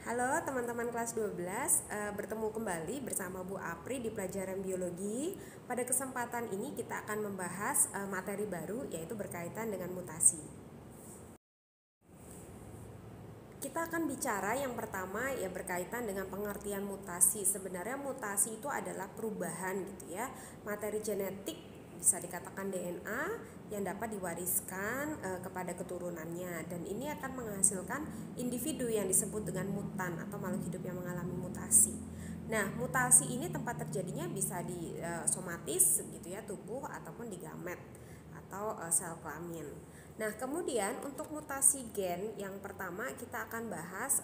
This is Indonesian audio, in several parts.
Halo teman-teman kelas 12, bertemu kembali bersama Bu Apri di pelajaran biologi. Pada kesempatan ini kita akan membahas materi baru, yaitu berkaitan dengan mutasi. Kita akan bicara yang pertama ya berkaitan dengan pengertian mutasi. Sebenarnya mutasi itu adalah perubahan gitu ya, materi genetik, bisa dikatakan DNA yang dapat diwariskan kepada keturunannya, dan ini akan menghasilkan individu yang disebut dengan mutan atau makhluk hidup yang mengalami mutasi. Nah, mutasi ini tempat terjadinya bisa di somatis gitu ya, tubuh, ataupun di gamet atau sel kelamin. Nah, kemudian untuk mutasi gen yang pertama kita akan bahas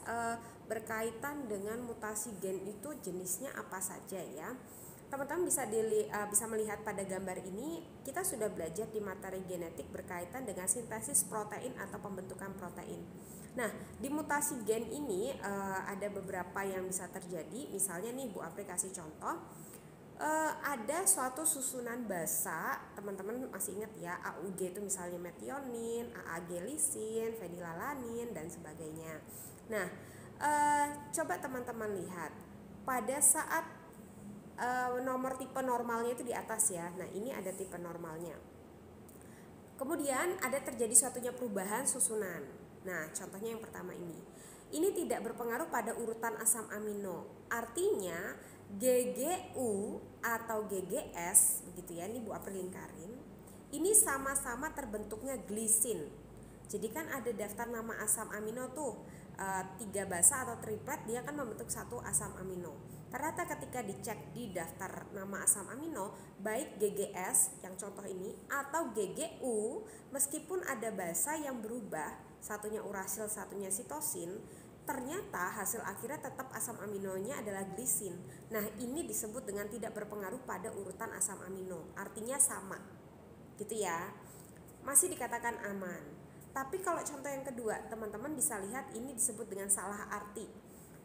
berkaitan dengan mutasi gen itu jenisnya apa saja ya. Teman-teman bisa melihat pada gambar ini, kita sudah belajar di materi genetik berkaitan dengan sintesis protein atau pembentukan protein. Nah, di mutasi gen ini ada beberapa yang bisa terjadi. Misalnya nih Bu Apri kasih contoh, ada suatu susunan basa, teman-teman masih ingat ya, AUG itu misalnya metionin, AAG lisin, fenilalanin, dan sebagainya. Nah, coba teman-teman lihat pada saat nomor tipe normalnya itu di atas ya. Nah, ini ada tipe normalnya. Kemudian ada terjadi suatunya perubahan susunan. Nah, contohnya yang pertama ini. Ini tidak berpengaruh pada urutan asam amino. Artinya GGU atau GGS begitu ya, ini Bu Apri lingkarin. Ini sama-sama terbentuknya glisin. Jadi kan ada daftar nama asam amino tuh, 3 basa atau triplet, dia akan membentuk satu asam amino. Ternyata ketika dicek di daftar nama asam amino, baik GGS yang contoh ini atau GGU, meskipun ada basa yang berubah, satunya urasil, satunya sitosin, ternyata hasil akhirnya tetap asam aminonya adalah glisin. Nah, ini disebut dengan tidak berpengaruh pada urutan asam amino, artinya sama gitu ya, masih dikatakan aman. Tapi kalau contoh yang kedua, teman-teman bisa lihat ini disebut dengan salah arti.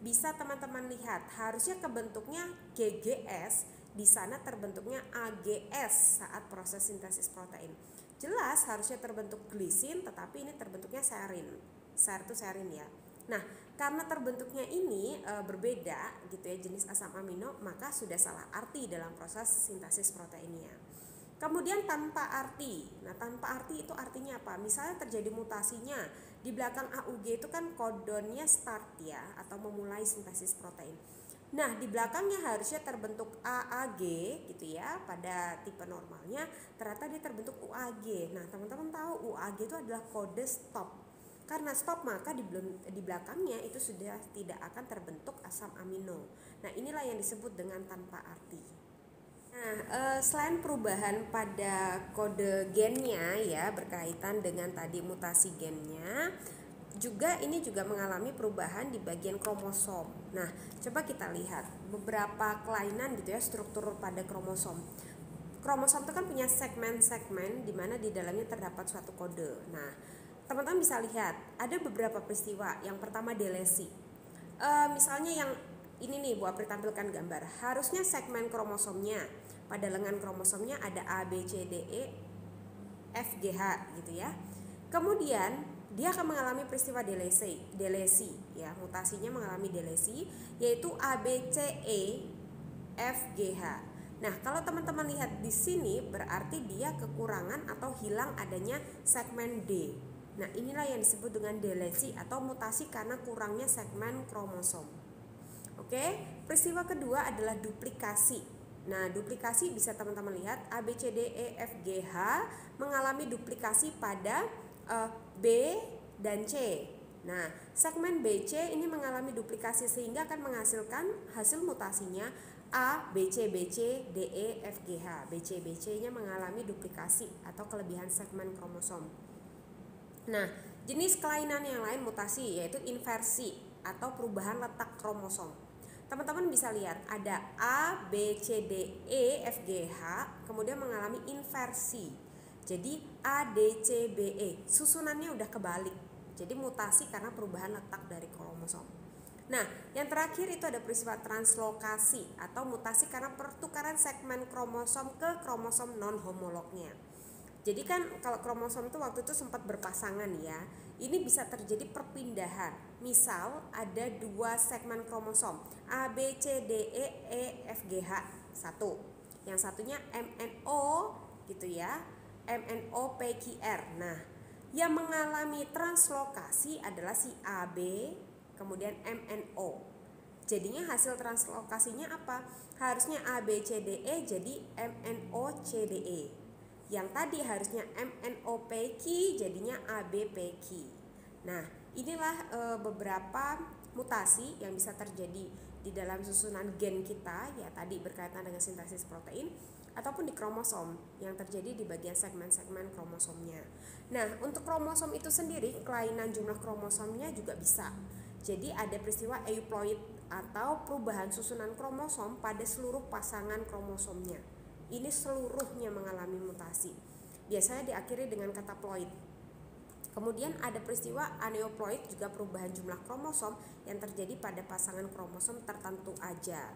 Bisa teman-teman lihat, harusnya kebentuknya GGS, di sana terbentuknya AGS saat proses sintesis protein. Jelas harusnya terbentuk glisin, tetapi ini terbentuknya serin. Ser itu serin ya. Nah, karena terbentuknya ini berbeda gitu ya, jenis asam amino, maka sudah salah arti dalam proses sintesis proteinnya. Kemudian tanpa arti. Nah, tanpa arti itu artinya apa? Misalnya terjadi mutasinya di belakang AUG itu kan kodonnya start ya, atau memulai sintesis protein. Nah, di belakangnya harusnya terbentuk AAG gitu ya, pada tipe normalnya, ternyata dia terbentuk UAG. Nah, teman-teman tahu UAG itu adalah kode stop. Karena stop, maka di belakangnya itu sudah tidak akan terbentuk asam amino. Nah, inilah yang disebut dengan tanpa arti. Nah, selain perubahan pada kode gennya ya, berkaitan dengan tadi mutasi gennya, juga ini juga mengalami perubahan di bagian kromosom. Nah, coba kita lihat beberapa kelainan gitu ya, struktur pada kromosom. Kromosom itu kan punya segmen-segmen di mana di dalamnya terdapat suatu kode. Nah, teman-teman bisa lihat ada beberapa peristiwa. Yang pertama delesi. Misalnya yang ini nih Bu Apri tampilkan gambar. Harusnya segmen kromosomnya pada lengan kromosomnya ada A, B, C, D, E, F, G, H gitu ya. Kemudian dia akan mengalami peristiwa delesi ya, mutasinya mengalami delesi, yaitu A, B, C, E, F, G, H. Nah, kalau teman-teman lihat di sini berarti dia kekurangan atau hilang adanya segmen D. Nah, inilah yang disebut dengan delesi atau mutasi karena kurangnya segmen kromosom. Oke, peristiwa kedua adalah duplikasi. Nah, duplikasi bisa teman-teman lihat A, B, C, D, E, F, G, H mengalami duplikasi pada B dan C. Nah, segmen BC ini mengalami duplikasi sehingga akan menghasilkan hasil mutasinya A, BC, BC, DE, F, G, H. BC, BC-nya mengalami duplikasi atau kelebihan segmen kromosom. Nah, jenis kelainan yang lain mutasi yaitu inversi atau perubahan letak kromosom. Teman-teman bisa lihat ada A, B, C, D, E, F, G, H kemudian mengalami inversi. Jadi A, D, C, B, E susunannya udah kebalik. Jadi mutasi karena perubahan letak dari kromosom. Nah, yang terakhir itu ada peristiwa translokasi atau mutasi karena pertukaran segmen kromosom ke kromosom non homolognya. Jadi kan kalau kromosom itu waktu itu sempat berpasangan ya, ini bisa terjadi perpindahan. Misal ada 2 segmen kromosom A, B, C, D, E, F, G, H, 1. Yang satunya MNO gitu ya, MNO, P, Q, R. Nah, yang mengalami translokasi adalah si AB, kemudian MNO. Jadinya hasil translokasinya apa? Harusnya A, B, C, D, E jadi MNO, C, D, E. Yang tadi harusnya MNO, P, Q jadinya A, B, P, Q. Nah, inilah beberapa mutasi yang bisa terjadi di dalam susunan gen kita, ya tadi berkaitan dengan sintesis protein, ataupun di kromosom yang terjadi di bagian segmen-segmen kromosomnya. Nah, untuk kromosom itu sendiri, kelainan jumlah kromosomnya juga bisa. Jadi ada peristiwa euploid atau perubahan susunan kromosom pada seluruh pasangan kromosomnya. Ini seluruhnya mengalami mutasi. Biasanya diakhiri dengan kata ploid. Kemudian ada peristiwa aneuploid, juga perubahan jumlah kromosom yang terjadi pada pasangan kromosom tertentu aja.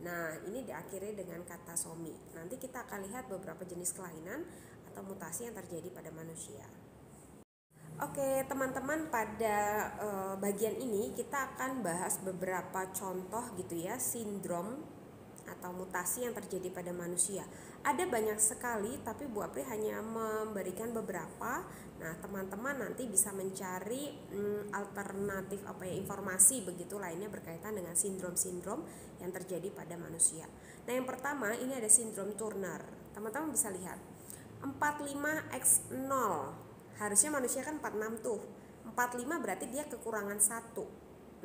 Nah, ini diakhiri dengan kata somi. Nanti kita akan lihat beberapa jenis kelainan atau mutasi yang terjadi pada manusia. Oke, teman-teman, pada bagian ini kita akan bahas beberapa contoh gitu ya, sindrom atau mutasi yang terjadi pada manusia. Ada banyak sekali, tapi Bu Apri hanya memberikan beberapa. Nah, teman-teman nanti bisa mencari alternatif informasi begitu lainnya berkaitan dengan sindrom-sindrom yang terjadi pada manusia. Nah, yang pertama ini ada sindrom Turner. Teman-teman bisa lihat 45x0. Harusnya manusia kan 46 tuh. 45 berarti dia kekurangan 1.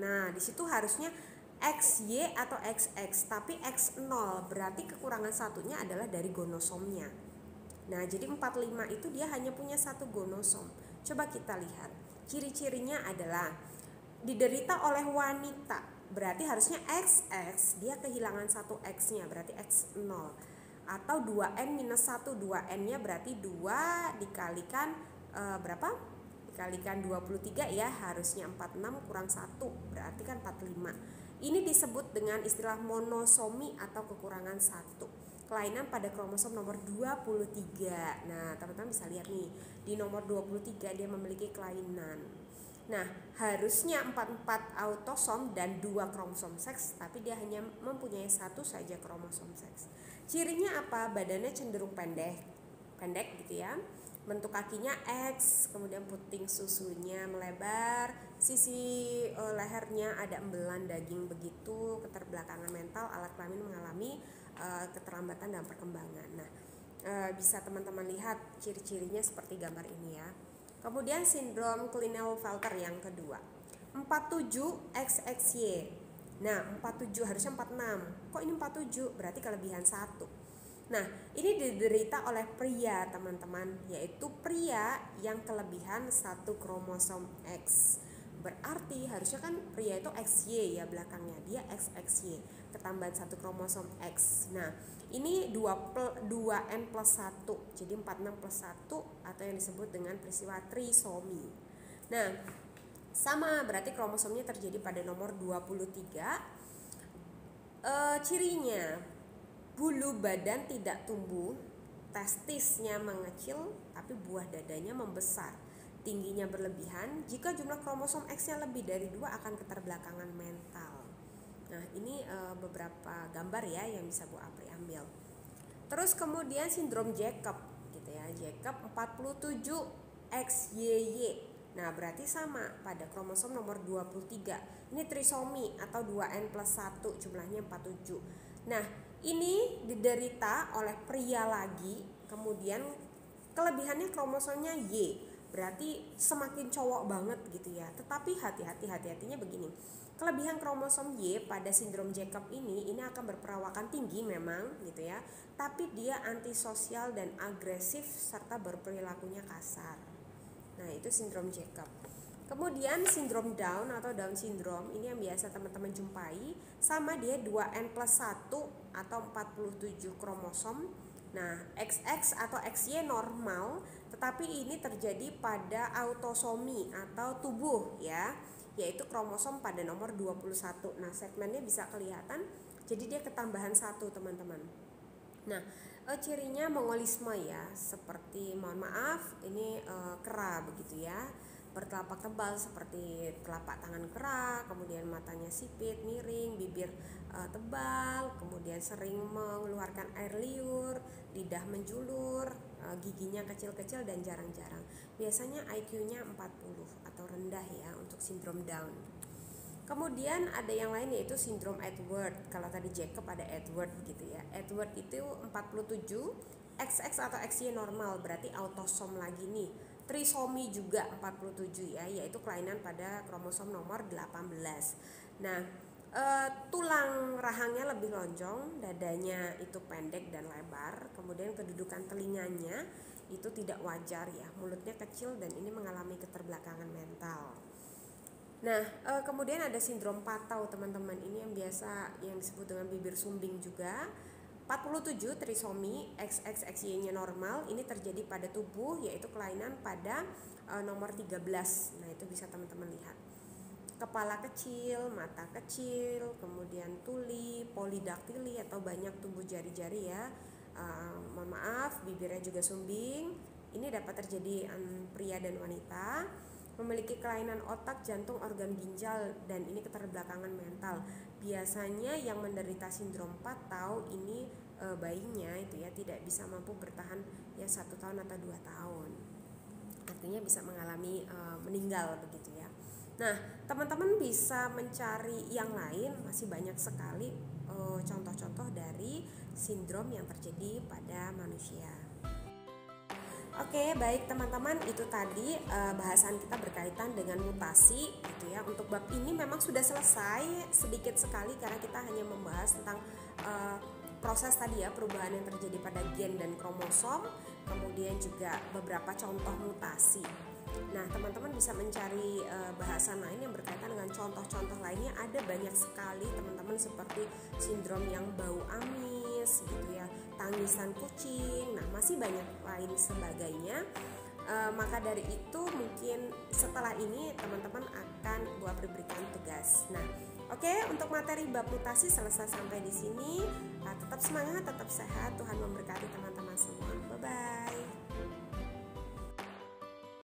Nah, di situ harusnya XY atau XX, tapi X0 berarti kekurangan satunya adalah dari gonosomnya. Nah, jadi 45 itu dia hanya punya 1 gonosom. Coba kita lihat. Ciri-cirinya adalah diderita oleh wanita, berarti harusnya XX, dia kehilangan 1 X-nya, berarti X0. Atau 2N minus 1, 2N-nya berarti 2 dikalikan berapa? Dikalikan 23 ya, harusnya 46 kurang 1, berarti kan 45. Ini disebut dengan istilah monosomi atau kekurangan 1. Kelainan pada kromosom nomor 23. Nah, teman-teman bisa lihat nih, di nomor 23 dia memiliki kelainan. Nah, harusnya 44 autosom dan 2 kromosom seks, tapi dia hanya mempunyai 1 saja kromosom seks. Cirinya apa? Badannya cenderung pendek gitu ya. Bentuk kakinya X, kemudian puting susunya melebar, sisi lehernya ada embelan daging begitu, keterbelakangan mental, alat kelamin mengalami keterlambatan dalam perkembangan. Nah, bisa teman-teman lihat ciri-cirinya seperti gambar ini ya. Kemudian sindrom Klinefelter yang kedua, 47XXY. Nah, 47 harusnya 46. Kok ini 47? Berarti kelebihan 1. Nah, ini diderita oleh pria, teman-teman, yaitu pria yang kelebihan 1 kromosom X. Berarti harusnya kan pria itu XY ya belakangnya, dia XXY, ketambahan 1 kromosom X. Nah, ini 2N plus 1, jadi 46 plus 1 atau yang disebut dengan peristiwa trisomi. Nah, sama berarti kromosomnya terjadi pada nomor 23. Cirinya, bulu badan tidak tumbuh, testisnya mengecil, tapi buah dadanya membesar, tingginya berlebihan. Jika jumlah kromosom X-nya lebih dari 2 akan keterbelakangan mental. Nah, ini beberapa gambar ya yang bisa Bu Apri ambil. Terus kemudian sindrom Jacob gitu ya, Jacob 47XYY. Nah, berarti sama pada kromosom nomor 23. Ini trisomi atau 2N plus 1, jumlahnya 47. Nah, ini diderita oleh pria lagi, kemudian kelebihannya kromosomnya Y, berarti semakin cowok banget gitu ya. Tetapi hati-hatinya begini, kelebihan kromosom Y pada sindrom Jacob ini akan berperawakan tinggi memang gitu ya, tapi dia antisosial dan agresif serta berperilakunya kasar. Nah, itu sindrom Jacob. Kemudian sindrom Down atau Down syndrome, ini yang biasa teman-teman jumpai, sama dia 2N plus 1 atau 47 kromosom. Nah, XX atau XY normal, tetapi ini terjadi pada autosomi atau tubuh ya, yaitu kromosom pada nomor 21. Nah, segmennya bisa kelihatan, jadi dia ketambahan 1 teman-teman. Nah, cirinya mongolisme ya, seperti mohon maaf ini kera begitu ya. bertelapak tebal seperti telapak tangan kerak, kemudian matanya sipit, miring, bibir tebal, kemudian sering mengeluarkan air liur, lidah menjulur, giginya kecil-kecil dan jarang-jarang. Biasanya IQ-nya 40 atau rendah ya untuk sindrom Down. Kemudian ada yang lain yaitu sindrom Edward. Kalau tadi Jacob ada Edward gitu ya. Edward itu 47, XX atau XY normal, berarti autosom lagi nih. Trisomi juga 47 ya, yaitu kelainan pada kromosom nomor 18. Nah, tulang rahangnya lebih lonjong, dadanya itu pendek dan lebar, kemudian kedudukan telinganya itu tidak wajar ya, mulutnya kecil dan ini mengalami keterbelakangan mental. Nah, kemudian ada sindrom Patau teman-teman, ini yang biasa yang disebut dengan bibir sumbing juga. 47 trisomi, XXXY-nya normal, ini terjadi pada tubuh yaitu kelainan pada nomor 13. Nah, itu bisa teman-teman lihat. Kepala kecil, mata kecil, kemudian tuli, polidaktili atau banyak tumbuh jari-jari ya. Mohon maaf, bibirnya juga sumbing. Ini dapat terjadi pria dan wanita. Memiliki kelainan otak, jantung, organ ginjal, dan ini keterbelakangan mental. Biasanya yang menderita sindrom Patau ini bayinya itu ya tidak bisa mampu bertahan ya 1 tahun atau 2 tahun. Artinya bisa mengalami meninggal begitu ya. Nah, teman-teman bisa mencari yang lain, masih banyak sekali contoh-contoh dari sindrom yang terjadi pada manusia. Oke, baik teman-teman, itu tadi bahasan kita berkaitan dengan mutasi gitu ya. Untuk bab ini memang sudah selesai sedikit sekali karena kita hanya membahas tentang proses tadi ya, perubahan yang terjadi pada gen dan kromosom, kemudian juga beberapa contoh mutasi. Nah, teman-teman bisa mencari bahasan lain yang berkaitan dengan contoh-contoh lainnya. Ada banyak sekali teman-teman, seperti sindrom yang bau amis gitu ya, tangisan kucing. Nah, masih banyak lain sebagainya. Maka dari itu mungkin setelah ini teman-teman akan diberikan tugas. Nah, oke, untuk materi bab mutasi selesai sampai di sini. Tetap semangat, tetap sehat. Tuhan memberkati teman-teman semua. Bye bye.